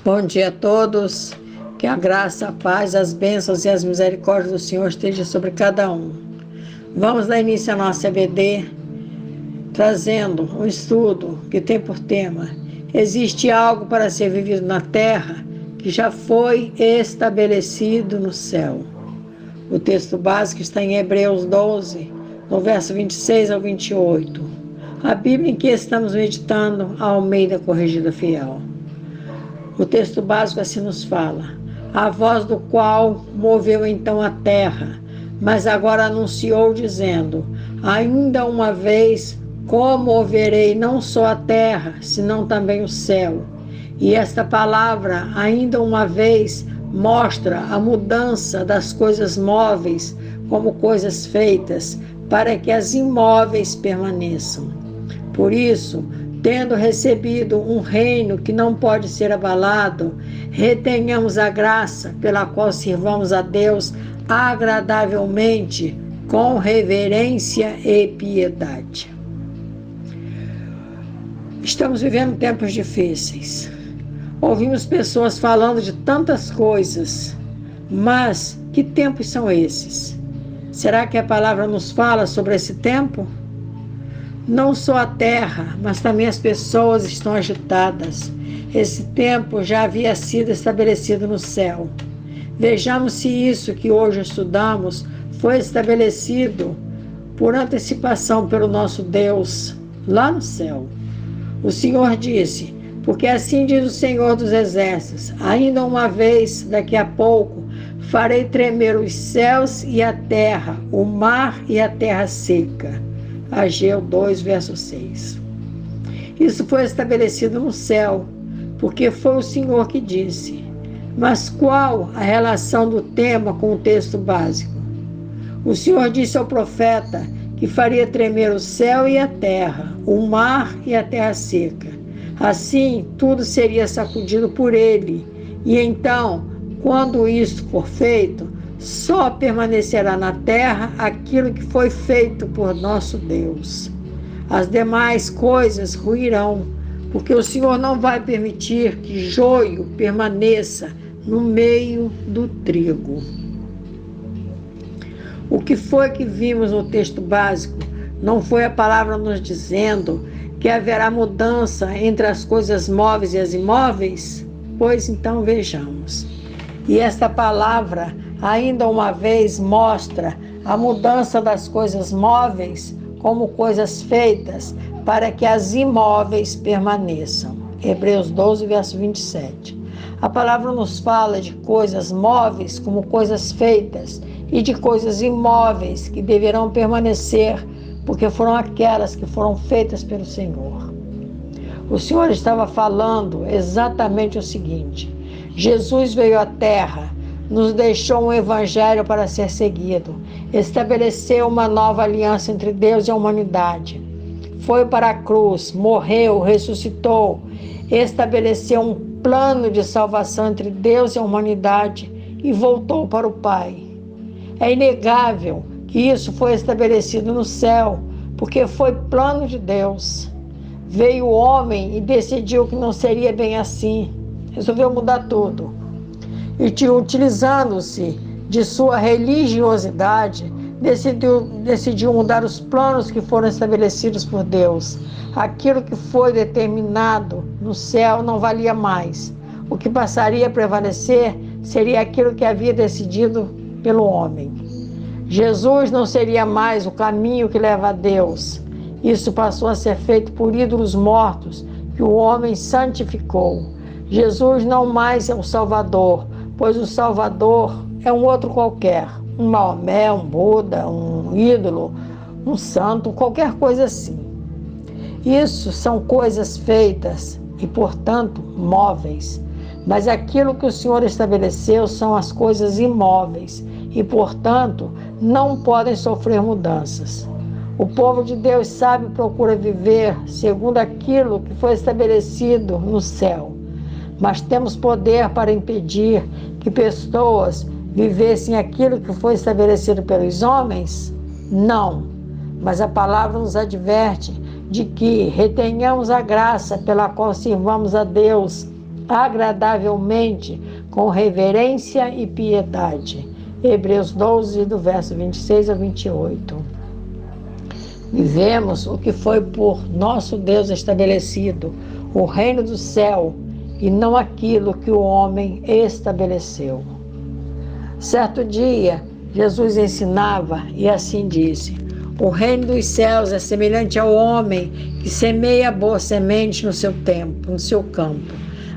Bom dia a todos, que a graça, a paz, as bênçãos e as misericórdias do Senhor estejam sobre cada um. Vamos dar início à nossa EBD, trazendo um estudo que tem por tema: existe algo para ser vivido na terra que já foi estabelecido no céu. O texto básico está em Hebreus 12, no verso 26 ao 28. A Bíblia em que estamos meditando, a Almeida Corrigida Fiel. O texto básico assim nos fala: a voz do qual moveu então a terra, mas agora anunciou dizendo: ainda uma vez comoverei não só a terra, senão também o céu. E esta palavra, ainda uma vez, mostra a mudança das coisas móveis como coisas feitas, para que as imóveis permaneçam. Por isso, tendo recebido um reino que não pode ser abalado, retenhamos a graça pela qual sirvamos a Deus agradavelmente, com reverência e piedade. Estamos vivendo tempos difíceis. Ouvimos pessoas falando de tantas coisas, mas que tempos são esses? Será que a palavra nos fala sobre esse tempo? Não só a terra, mas também as pessoas estão agitadas. Esse tempo já havia sido estabelecido no céu. Vejamos se isso que hoje estudamos foi estabelecido por antecipação pelo nosso Deus, lá no céu. O Senhor disse: porque assim diz o Senhor dos Exércitos, ainda uma vez, daqui a pouco, farei tremer os céus e a terra, o mar e a terra seca. Ageu 2, verso 6. Isso foi estabelecido no céu, porque foi o Senhor que disse. Mas qual a relação do tema com o texto básico? O Senhor disse ao profeta que faria tremer o céu e a terra, o mar e a terra seca. Assim, tudo seria sacudido por ele. E então, quando isto for feito, só permanecerá na terra aquilo que foi feito por nosso Deus. As demais coisas ruirão, porque o Senhor não vai permitir que joio permaneça no meio do trigo. O que foi que vimos no texto básico? Não foi a palavra nos dizendo que haverá mudança entre as coisas móveis e as imóveis? Pois então vejamos. E esta palavra, ainda uma vez, mostra a mudança das coisas móveis como coisas feitas para que as imóveis permaneçam. Hebreus 12, verso 27. A palavra nos fala de coisas móveis como coisas feitas e de coisas imóveis que deverão permanecer, porque foram aquelas que foram feitas pelo Senhor. O Senhor estava falando exatamente o seguinte: Jesus veio à terra, nos deixou um evangelho para ser seguido, estabeleceu uma nova aliança entre Deus e a humanidade. Foi para a cruz, morreu, ressuscitou, estabeleceu um plano de salvação entre Deus e a humanidade e voltou para o Pai. É inegável que isso foi estabelecido no céu, porque foi plano de Deus. Veio o homem e decidiu que não seria bem assim. Resolveu mudar tudo. E utilizando-se de sua religiosidade, decidiu mudar os planos que foram estabelecidos por Deus. Aquilo que foi determinado no céu não valia mais. O que passaria a prevalecer seria aquilo que havia decidido pelo homem. Jesus não seria mais o caminho que leva a Deus. Isso passou a ser feito por ídolos mortos que o homem santificou. Jesus não mais é o Salvador, pois o Salvador é um outro qualquer, um Maomé, um Buda, um ídolo, um santo, qualquer coisa assim. Isso são coisas feitas e, portanto, móveis. Mas aquilo que o Senhor estabeleceu são as coisas imóveis e, portanto, não podem sofrer mudanças. O povo de Deus sabe e procura viver segundo aquilo que foi estabelecido no céu. Mas temos poder para impedir que pessoas vivessem aquilo que foi estabelecido pelos homens? Não. Mas a palavra nos adverte de que retenhamos a graça pela qual sirvamos a Deus agradavelmente, com reverência e piedade. Hebreus 12, do verso 26 a 28. Vivemos o que foi por nosso Deus estabelecido, o reino do céu, e não aquilo que o homem estabeleceu. Certo dia, Jesus ensinava e assim disse: o reino dos céus é semelhante ao homem que semeia a boa semente no seu tempo, no seu campo.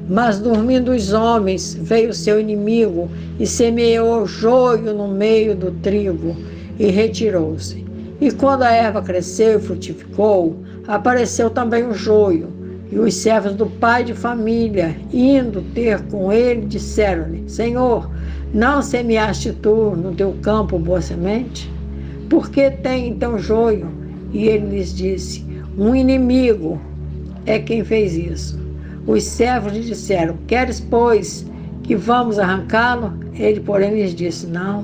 Mas dormindo os homens, veio o seu inimigo e semeou joio no meio do trigo e retirou-se. E quando a erva cresceu e frutificou, apareceu também o joio. E os servos do pai de família, indo ter com ele, disseram-lhe: Senhor, não semeaste tu no teu campo boa semente? Por que tem então joio? E ele lhes disse: um inimigo é quem fez isso. Os servos lhe disseram: queres, pois, que vamos arrancá-lo? Ele, porém, lhes disse: não,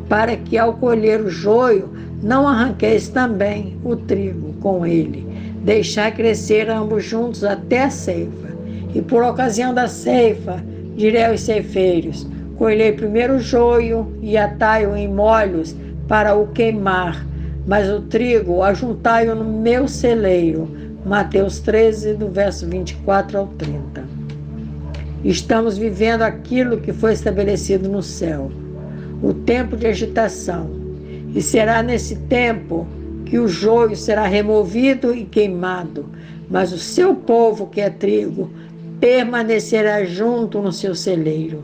para que ao colher o joio, não arranqueis também o trigo com ele. Deixai crescer ambos juntos até a ceifa. E por ocasião da ceifa, direi aos ceifeiros: colhei primeiro o joio e atai-o em molhos para o queimar, mas o trigo ajuntai-o no meu celeiro. Mateus 13, do verso 24 ao 30. Estamos vivendo aquilo que foi estabelecido no céu, o tempo de agitação. E será nesse tempo que o joio será removido e queimado, mas o seu povo, que é trigo, permanecerá junto no seu celeiro.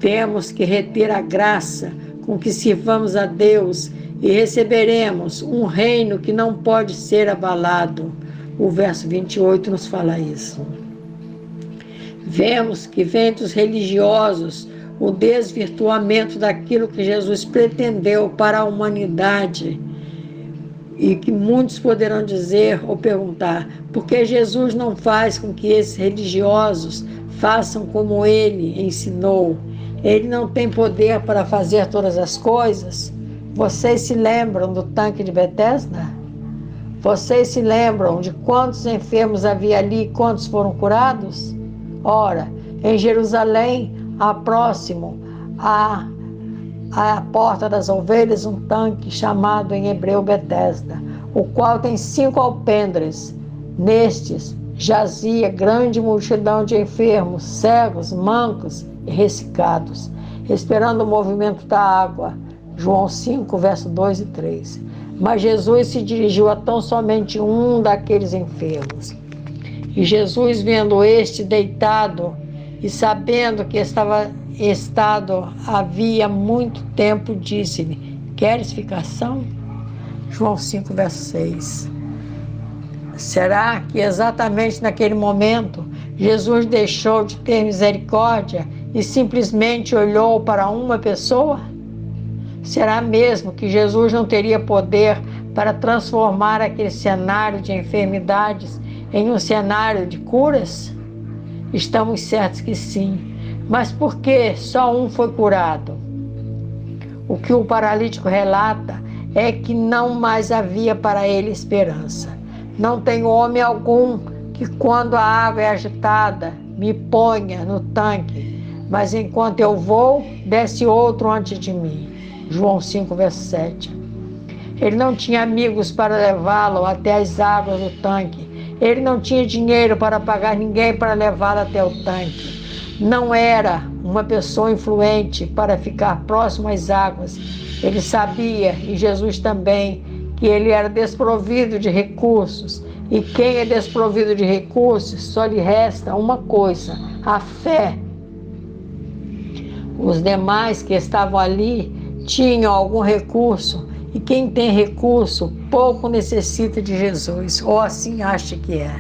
Temos que reter a graça com que sirvamos a Deus e receberemos um reino que não pode ser abalado. O verso 28 nos fala isso. Vemos que vem dos religiosos o desvirtuamento daquilo que Jesus pretendeu para a humanidade, e que muitos poderão dizer ou perguntar: por que Jesus não faz com que esses religiosos façam como ele ensinou? Ele não tem poder para fazer todas as coisas? Vocês se lembram do tanque de Betesda? Vocês se lembram de quantos enfermos havia ali e quantos foram curados? Ora, em Jerusalém, há próximo à porta das ovelhas um tanque chamado em hebreu Betesda, o qual tem 5 alpendres. Nestes jazia grande multidão de enfermos, cegos, mancos e ressecados, esperando o movimento da água. João 5, verso 2 e 3. Mas Jesus se dirigiu a tão somente um daqueles enfermos. E Jesus, vendo este deitado e sabendo que estava em estado havia muito tempo, disse-lhe: queres ficar são? João 5, verso 6. Será que exatamente naquele momento Jesus deixou de ter misericórdia e simplesmente olhou para uma pessoa? Será mesmo que Jesus não teria poder para transformar aquele cenário de enfermidades em um cenário de curas? Estamos certos que sim. Mas por que só um foi curado? O que o paralítico relata é que não mais havia para ele esperança. Não tem homem algum que, quando a água é agitada, me ponha no tanque, mas enquanto eu vou, desce outro antes de mim. João 5, verso 7. Ele não tinha amigos para levá-lo até as águas do tanque. Ele não tinha dinheiro para pagar ninguém para levá-lo até o tanque. Não era uma pessoa influente para ficar próximo às águas. Ele sabia, e Jesus também, que ele era desprovido de recursos. E quem é desprovido de recursos, só lhe resta uma coisa: a fé. Os demais que estavam ali tinham algum recurso, e quem tem recurso pouco necessita de Jesus, ou assim acha que é.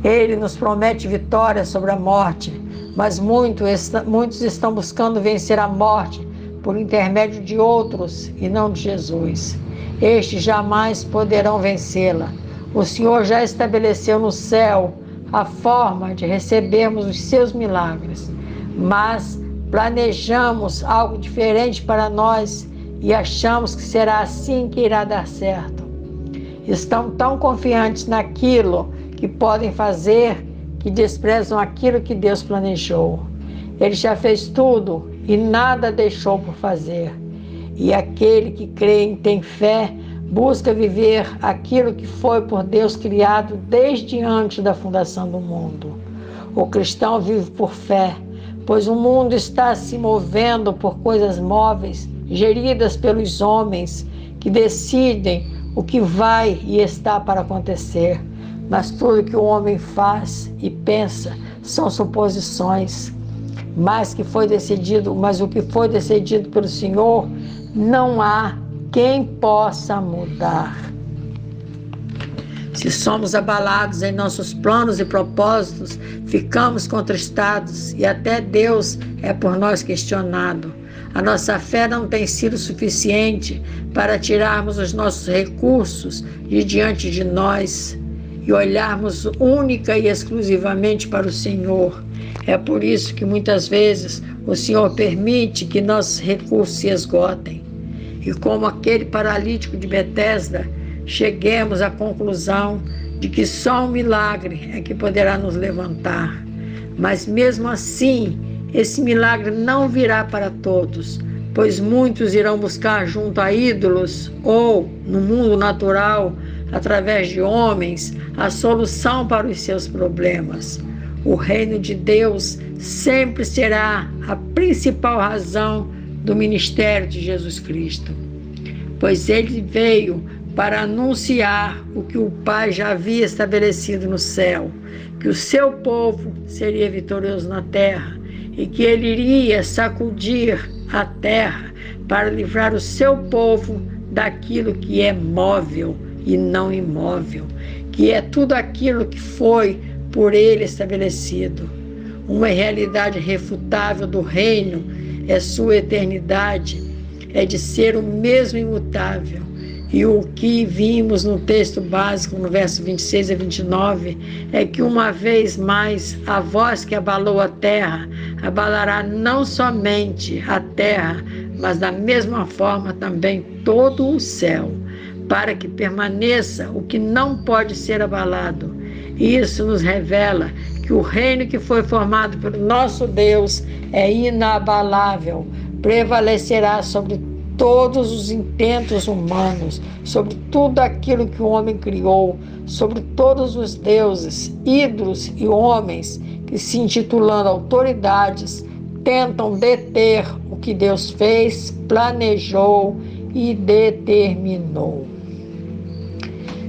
Ele nos promete vitória sobre a morte, mas muitos estão buscando vencer a morte por intermédio de outros e não de Jesus. Estes jamais poderão vencê-la. O Senhor já estabeleceu no céu a forma de recebermos os seus milagres, mas planejamos algo diferente para nós e achamos que será assim que irá dar certo. Estão tão confiantes naquilo que podem fazer que desprezam aquilo que Deus planejou. Ele já fez tudo e nada deixou por fazer. E aquele que crê e tem fé, busca viver aquilo que foi por Deus criado desde antes da fundação do mundo. O cristão vive por fé, pois o mundo está se movendo por coisas móveis, geridas pelos homens, que decidem o que vai e está para acontecer. Mas tudo que o homem faz e pensa são suposições. Mas o que foi decidido pelo Senhor, não há quem possa mudar. Se somos abalados em nossos planos e propósitos, ficamos contristados e até Deus é por nós questionado. A nossa fé não tem sido suficiente para tirarmos os nossos recursos de diante de nós e olharmos única e exclusivamente para o Senhor. É por isso que muitas vezes o Senhor permite que nossos recursos se esgotem. E como aquele paralítico de Betesda, cheguemos à conclusão de que só um milagre é que poderá nos levantar. Mas mesmo assim, esse milagre não virá para todos, pois muitos irão buscar junto a ídolos ou, no mundo natural, através de homens, a solução para os seus problemas. O reino de Deus sempre será a principal razão do ministério de Jesus Cristo, pois ele veio para anunciar o que o Pai já havia estabelecido no céu, que o seu povo seria vitorioso na terra e que ele iria sacudir a terra para livrar o seu povo daquilo que é móvel e não imóvel, que é tudo aquilo que foi por ele estabelecido. Uma realidade irrefutável do reino é sua eternidade, é de ser o mesmo imutável. E o que vimos no texto básico, no verso 26 a 29, é que uma vez mais a voz que abalou a terra abalará não somente a terra, mas da mesma forma também todo o céu, para que permaneça o que não pode ser abalado. Isso nos revela que o reino que foi formado pelo nosso Deus é inabalável, prevalecerá sobre todos os intentos humanos, sobre tudo aquilo que o homem criou, sobre todos os deuses, ídolos e homens que, se intitulando autoridades, tentam deter o que Deus fez, planejou e determinou.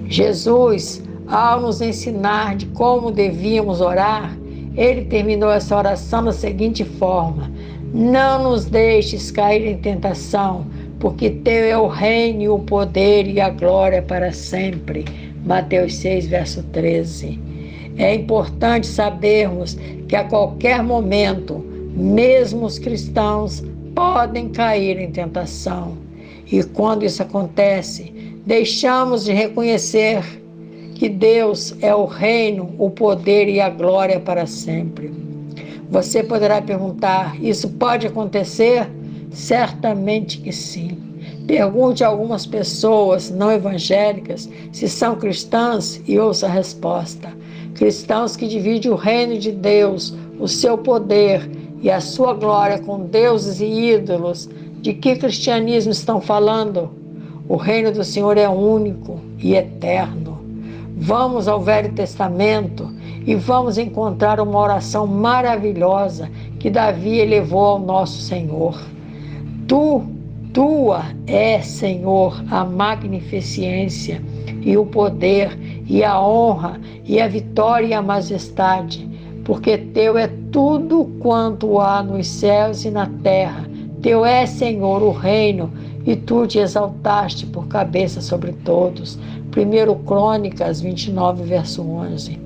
Jesus, ao nos ensinar de como devíamos orar, ele terminou essa oração da seguinte forma: não nos deixes cair em tentação, porque teu é o reino, e o poder e a glória para sempre. Mateus 6, verso 13. É importante sabermos que a qualquer momento, mesmo os cristãos podem cair em tentação. E quando isso acontece, deixamos de reconhecer que Deus é o reino, o poder e a glória para sempre. Você poderá perguntar: isso pode acontecer? Certamente que sim. Pergunte a algumas pessoas não evangélicas se são cristãs e ouça a resposta. Cristãos que dividem o reino de Deus, o seu poder e a sua glória com deuses e ídolos. De que cristianismo estão falando? O reino do Senhor é único e eterno. Vamos ao Velho Testamento e vamos encontrar uma oração maravilhosa que Davi elevou ao nosso Senhor. Tua é, Senhor, a magnificência e o poder e a honra e a vitória e a majestade, porque teu é tudo quanto há nos céus e na terra. Teu é, Senhor, o reino, e tu te exaltaste por cabeça sobre todos. 1 Crônicas 29, verso 11.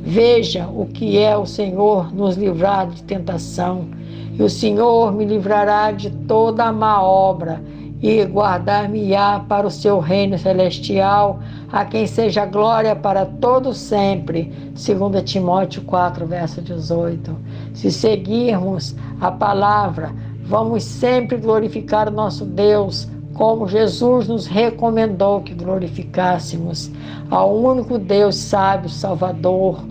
Veja o que é o Senhor nos livrar de tentação, e o Senhor me livrará de toda a má obra, e guardar-me-á para o seu reino celestial, a quem seja glória para todo sempre. 2 Timóteo 4, verso 18. Se seguirmos a palavra, vamos sempre glorificar o nosso Deus, como Jesus nos recomendou que glorificássemos, ao único Deus sábio, Salvador,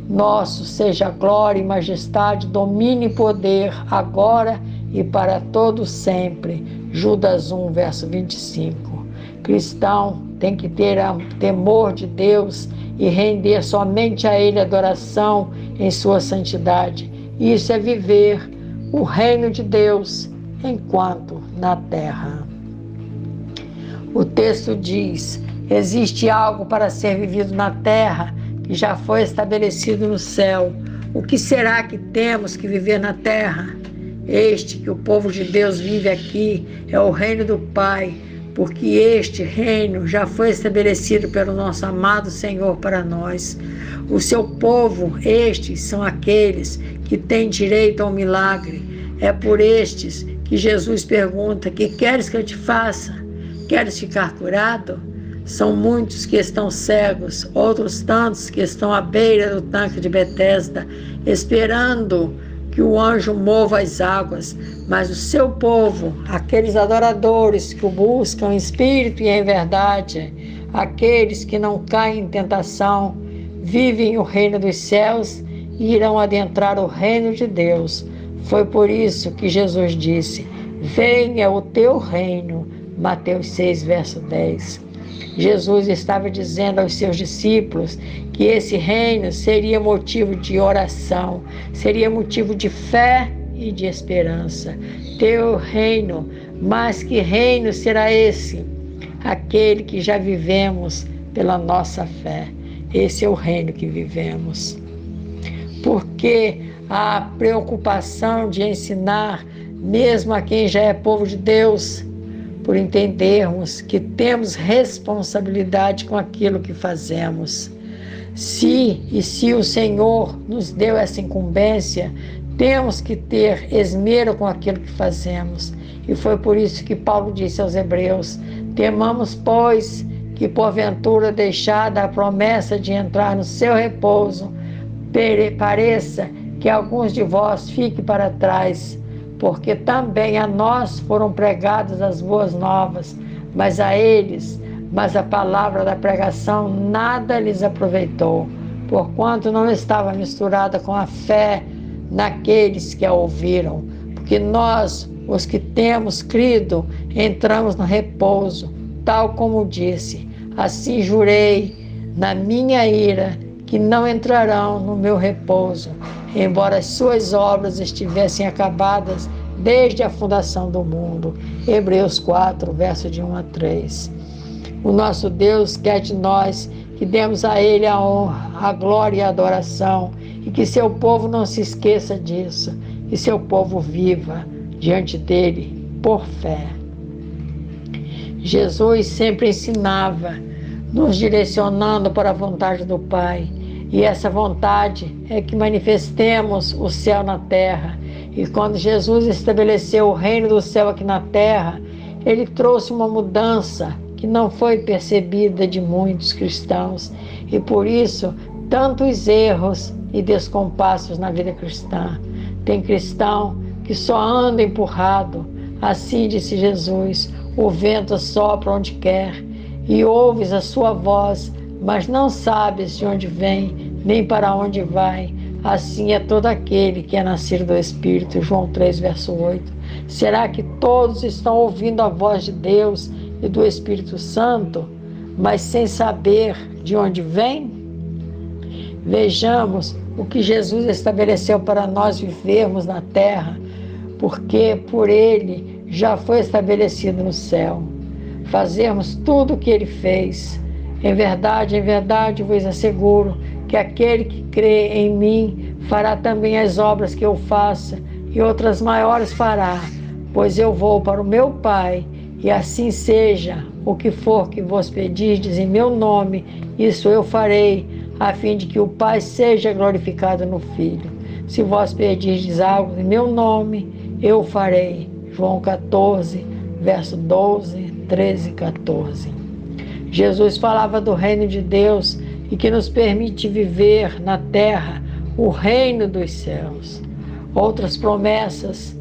Nosso seja a glória e majestade, domínio e poder, agora e para todo sempre. Judas 1, verso 25. Cristão tem que ter temor de Deus e render somente a Ele adoração em sua santidade. Isso é viver o reino de Deus enquanto na terra. O texto diz: existe algo para ser vivido na terra que já foi estabelecido no céu. O que será que temos que viver na terra? Este que o povo de Deus vive aqui é o reino do Pai, porque este reino já foi estabelecido pelo nosso amado Senhor para nós. O seu povo, estes são aqueles que têm direito ao milagre. É por estes que Jesus pergunta: que queres que eu te faça? Queres ficar curado? São muitos que estão cegos, outros tantos que estão à beira do tanque de Betesda, esperando que o anjo mova as águas, mas o seu povo, aqueles adoradores que o buscam em espírito e em verdade, aqueles que não caem em tentação, vivem o reino dos céus e irão adentrar o reino de Deus. Foi por isso que Jesus disse: venha o teu reino. Mateus 6, verso 10. Jesus estava dizendo aos seus discípulos que esse reino seria motivo de oração, seria motivo de fé e de esperança. Teu reino, mas que reino será esse? Aquele que já vivemos pela nossa fé. Esse é o reino que vivemos. Porque a preocupação de ensinar, mesmo a quem já é povo de Deus, por entendermos que temos responsabilidade com aquilo que fazemos. Se o Senhor nos deu essa incumbência, temos que ter esmero com aquilo que fazemos. E foi por isso que Paulo disse aos Hebreus: temamos, pois, que porventura deixada a promessa de entrar no seu repouso, pareça que alguns de vós fiquem para trás, porque também a nós foram pregadas as boas novas, mas a palavra da pregação nada lhes aproveitou, porquanto não estava misturada com a fé naqueles que a ouviram. Porque nós, os que temos crido, entramos no repouso, tal como disse: assim jurei na minha ira, que não entrarão no meu repouso, embora as suas obras estivessem acabadas desde a fundação do mundo. Hebreus 4, verso de 1 a 3. O nosso Deus quer de nós que demos a Ele a honra, a glória e a adoração, e que seu povo não se esqueça disso, que seu povo viva diante dele por fé. Jesus sempre ensinava, nos direcionando para a vontade do Pai, e essa vontade é que manifestemos o céu na terra. E quando Jesus estabeleceu o reino do céu aqui na terra, ele trouxe uma mudança que não foi percebida de muitos cristãos, e por isso tantos erros e descompassos na vida cristã. Tem cristão que só anda empurrado, assim disse Jesus: o vento sopra onde quer, e ouves a sua voz, mas não sabes de onde vem, nem para onde vai. Assim é todo aquele que é nascido do Espírito. João 3, verso 8. Será que todos estão ouvindo a voz de Deus e do Espírito Santo, mas sem saber de onde vem? Vejamos o que Jesus estabeleceu para nós vivermos na terra, porque por Ele já foi estabelecido no céu. Fazermos tudo o que Ele fez. Em verdade vos asseguro que aquele que crê em mim fará também as obras que eu faço, e outras maiores fará, pois eu vou para o meu Pai, e assim seja o que for que vos pedirdes em meu nome, isso eu farei, a fim de que o Pai seja glorificado no Filho. Se vós pedirdes algo em meu nome, eu farei. João 14, verso 12, 13 e 14. Jesus falava do reino de Deus e que nos permite viver na terra o reino dos céus. Outras promessas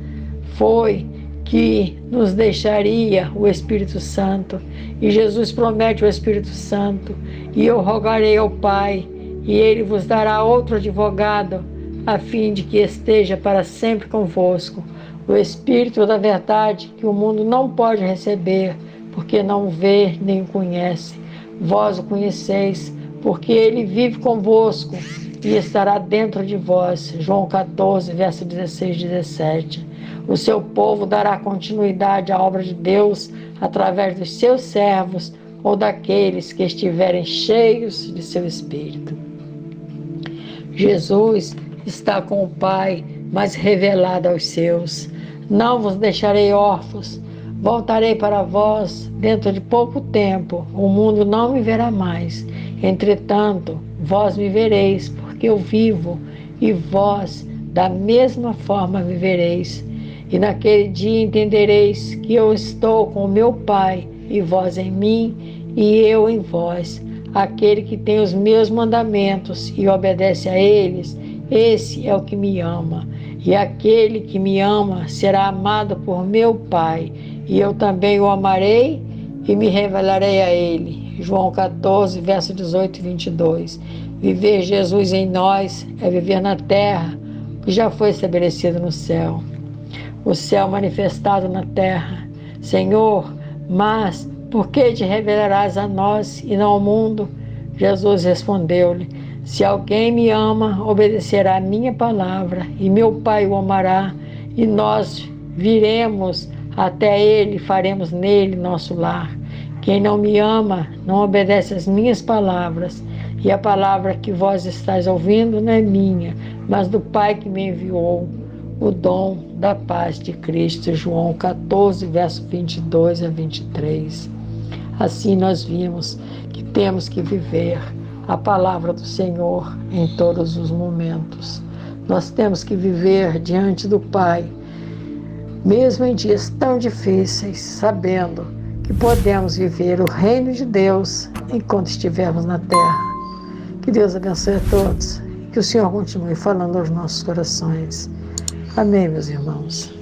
foi que nos deixaria o Espírito Santo, e Jesus promete o Espírito Santo: e eu rogarei ao Pai, e ele vos dará outro advogado, a fim de que esteja para sempre convosco, o Espírito da verdade, que o mundo não pode receber, porque não o vê nem o conhece. Vós o conheceis, porque ele vive convosco e estará dentro de vós. João 14, verso 16 e 17. O seu povo dará continuidade à obra de Deus através dos seus servos ou daqueles que estiverem cheios de seu Espírito. Jesus está com o Pai, mas revelado aos seus. Não vos deixarei órfãos, voltarei para vós dentro de pouco tempo. O mundo não me verá mais. Entretanto, vós me vereis, porque eu vivo, e vós da mesma forma vivereis. E naquele dia entendereis que eu estou com o meu Pai, e vós em mim, e eu em vós. Aquele que tem os meus mandamentos e obedece a eles, esse é o que me ama. E aquele que me ama será amado por meu Pai, e eu também o amarei e me revelarei a ele. João 14, verso 18 e 22. Viver Jesus em nós é viver na terra, que já foi estabelecido no céu. O céu manifestado na terra. Senhor, mas por que te revelarás a nós e não ao mundo? Jesus respondeu-lhe: se alguém me ama, obedecerá a minha palavra, e meu Pai o amará, e nós viremos até ele e faremos nele nosso lar. Quem não me ama, não obedece às minhas palavras, e a palavra que vós estáis ouvindo não é minha, mas do Pai que me enviou. O dom da paz de Cristo. João 14, verso 22 a 23. Assim nós vimos que temos que viver a palavra do Senhor em todos os momentos. Nós temos que viver diante do Pai, mesmo em dias tão difíceis, sabendo que podemos viver o reino de Deus enquanto estivermos na terra. Que Deus abençoe a todos, que o Senhor continue falando aos nossos corações. Amém, meus irmãos.